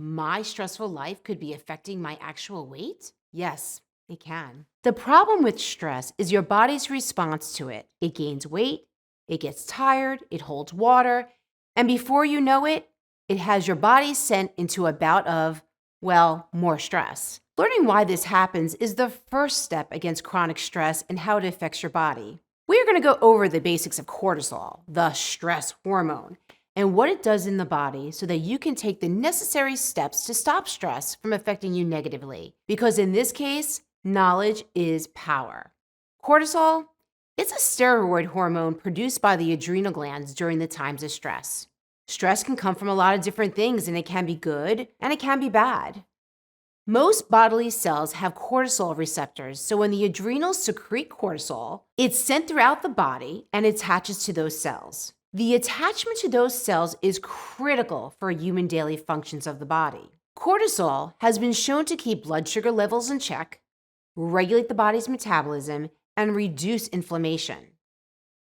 my stressful life could be affecting my actual weight? Yes, it can. The problem with stress is your body's response to it. It gains weight, it gets tired, it holds water, and before you know it, it has your body sent into a bout of, well, more stress. Learning why this happens is the first step against chronic stress and how it affects your body. We are going to go over the basics of cortisol, the stress hormone, and what it does in the body so that you can take the necessary steps to stop stress from affecting you negatively. Because in this case, knowledge is power. Cortisol, it's a steroid hormone produced by the adrenal glands during the times of stress. Stress can come from a lot of different things, and it can be good and it can be bad. Most bodily cells have cortisol receptors, so when the adrenals secrete cortisol, it's sent throughout the body and attaches to those cells. The attachment to those cells is critical for human daily functions of the body. Cortisol has been shown to keep blood sugar levels in check, regulate the body's metabolism, and reduce inflammation.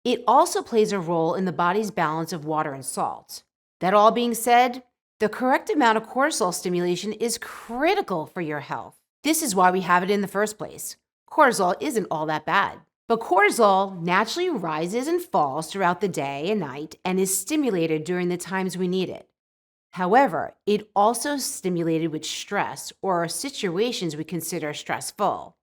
It also plays a role in the body's balance of water and salt. That all being said, the correct amount of cortisol stimulation is critical for your health. This is why we have it in the first place. Cortisol isn't all that bad. But cortisol naturally rises and falls throughout the day and night and is stimulated during the times we need it. However, it also is stimulated with stress or situations we consider stressful.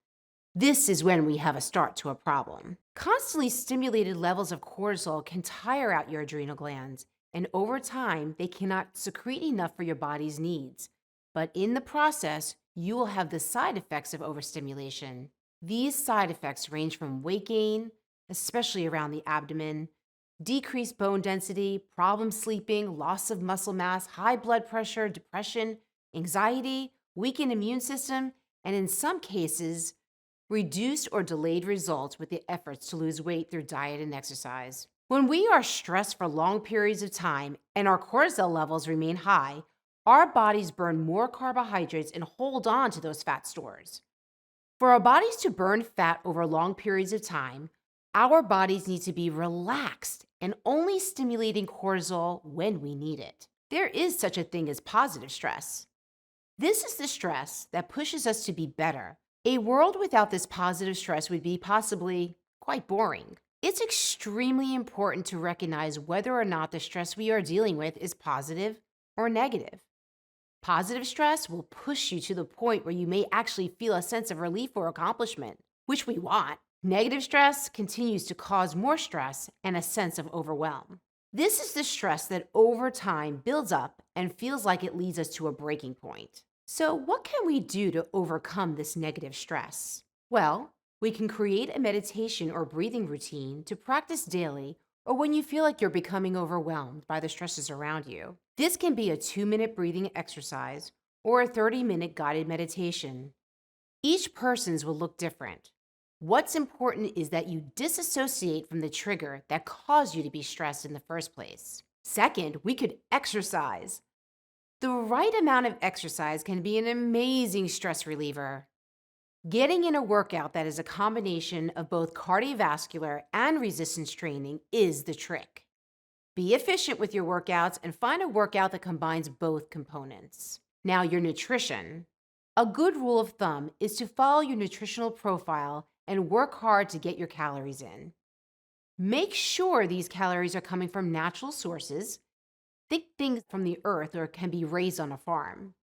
This is when we have a start to a problem. Constantly stimulated levels of cortisol can tire out your adrenal glands, and over time, they cannot secrete enough for your body's needs. But in the process, you will have the side effects of overstimulation. These side effects range from weight gain, especially around the abdomen, decreased bone density, problem sleeping, loss of muscle mass, high blood pressure, depression, anxiety, weakened immune system, and in some cases, reduced or delayed results with the efforts to lose weight through diet and exercise. When we are stressed for long periods of time and our cortisol levels remain high, our bodies burn more carbohydrates and hold on to those fat stores. For our bodies to burn fat over long periods of time, our bodies need to be relaxed and only stimulating cortisol when we need it. There is such a thing as positive stress. This is the stress that pushes us to be better. A world without this positive stress would be possibly quite boring. It's extremely important to recognize whether or not the stress we are dealing with is positive or negative. Positive stress will push you to the point where you may actually feel a sense of relief or accomplishment, which we want. Negative stress continues to cause more stress and a sense of overwhelm. This is the stress that over time builds up and feels like it leads us to a breaking point. So, what can we do to overcome this negative stress? Well, we can create a meditation or breathing routine to practice daily or when you feel like you're becoming overwhelmed by the stresses around you. This can be a 2-minute breathing exercise or a 30-minute guided meditation. Each person's will look different. What's important is that you disassociate from the trigger that caused you to be stressed in the first place. Second, we could exercise. The right amount of exercise can be an amazing stress reliever. Getting in a workout that is a combination of both cardiovascular and resistance training is the trick. Be efficient with your workouts and find a workout that combines both components. Now, your nutrition. A good rule of thumb is to follow your nutritional profile and work hard to get your calories in. Make sure these calories are coming from natural sources. Think things from the earth or can be raised on a farm.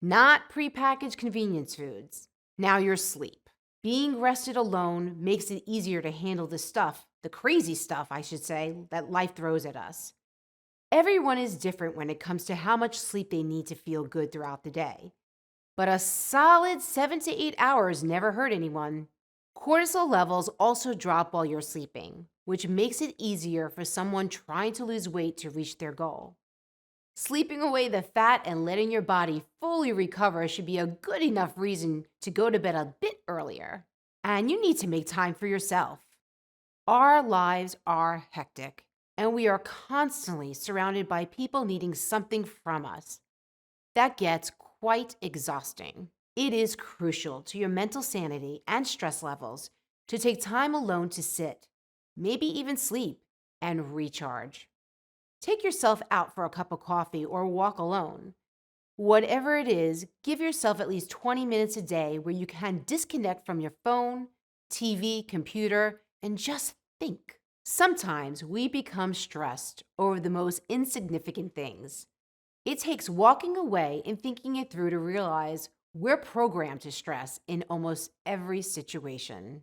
Not prepackaged convenience foods. Now, your sleep. Being rested alone makes it easier to handle the crazy stuff, I should say, that life throws at us. Everyone is different when it comes to how much sleep they need to feel good throughout the day. But a solid 7 to 8 hours never hurt anyone. Cortisol levels also drop while you're sleeping, which makes it easier for someone trying to lose weight to reach their goal. Sleeping away the fat and letting your body fully recover should be a good enough reason to go to bed a bit earlier. And you need to make time for yourself. Our lives are hectic, and we are constantly surrounded by people needing something from us. That gets quite exhausting. It is crucial to your mental sanity and stress levels to take time alone to sit, maybe even sleep, and recharge. Take yourself out for a cup of coffee or walk alone. Whatever it is, give yourself at least 20 minutes a day where you can disconnect from your phone, TV, computer, and just think. Sometimes we become stressed over the most insignificant things. It takes walking away and thinking it through to realize we're programmed to stress in almost every situation.